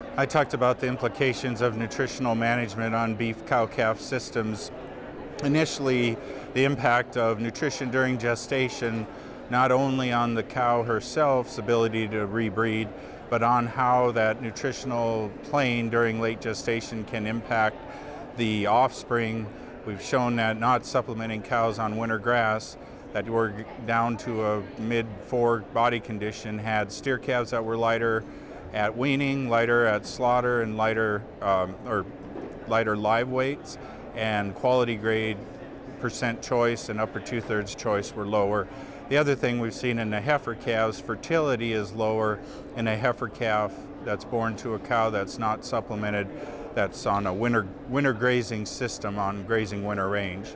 I talked about the implications of nutritional management on beef cow-calf systems. Initially, the impact of nutrition during gestation, not only on the cow herself's ability to rebreed, but on how that nutritional plane during late gestation can impact the offspring. We've shown that not supplementing cows on winter grass that were down to a mid-4 body condition had steer calves that were lighter at weaning, lighter at slaughter, and lighter live weights, and quality grade percent choice and upper 2/3 choice were lower. The other thing we've seen in the heifer calves, fertility is lower in a heifer calf that's born to a cow that's not supplemented, that's on a winter grazing system on grazing winter range.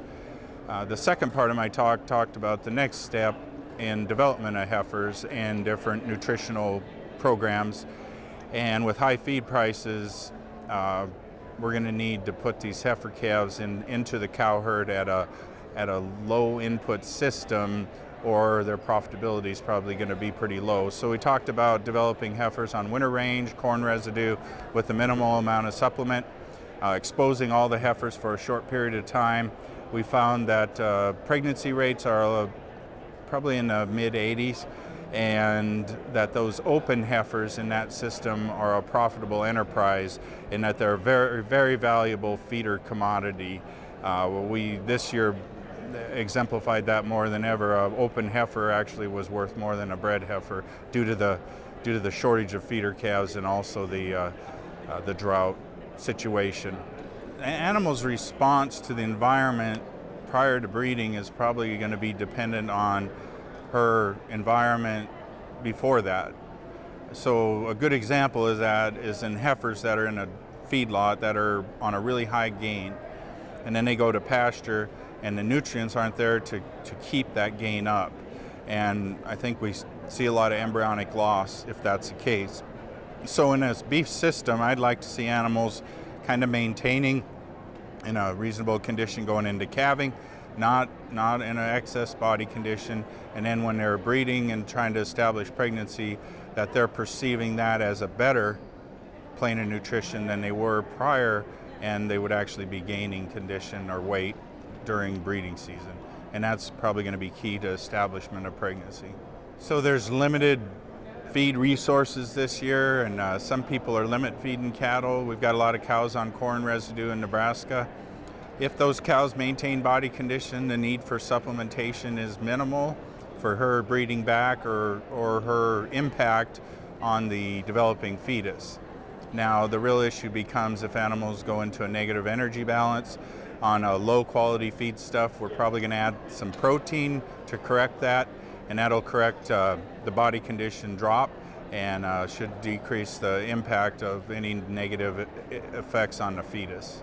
The second part of my talk talked about the next step in development of heifers and different nutritional programs. And with high feed prices, we're going to need to put these heifer calves into the cow herd at a low input system, or their profitability is probably going to be pretty low. So we talked about developing heifers on winter range, corn residue with a minimal amount of supplement, exposing all the heifers for a short period of time. We found that pregnancy rates are probably in the mid-80s, and that those open heifers in that system are a profitable enterprise, and that they're a very, very valuable feeder commodity. We this year exemplified that more than ever. An open heifer actually was worth more than a bred heifer due to the shortage of feeder calves and also the drought situation. The animal's response to the environment prior to breeding is probably going to be dependent on her environment before that. So a good example is in heifers that are in a feedlot that are on a really high gain, and then they go to pasture and the nutrients aren't there to keep that gain up. And I think we see a lot of embryonic loss if that's the case. So in this beef system, I'd like to see animals kind of maintaining in a reasonable condition going into calving, not in an excess body condition, and then when they're breeding and trying to establish pregnancy, that they're perceiving that as a better plane of nutrition than they were prior, and they would actually be gaining condition or weight during breeding season. And that's probably going to be key to establishment of pregnancy. So there's limited feed resources this year, and some people are limit feeding cattle. We've got a lot of cows on corn residue in Nebraska. If those cows maintain body condition, the need for supplementation is minimal for her breeding back or her impact on the developing fetus. Now, the real issue becomes if animals go into a negative energy balance on a low quality feed stuff, we're probably going to add some protein to correct that, and that'll correct the body condition drop and should decrease the impact of any negative effects on the fetus.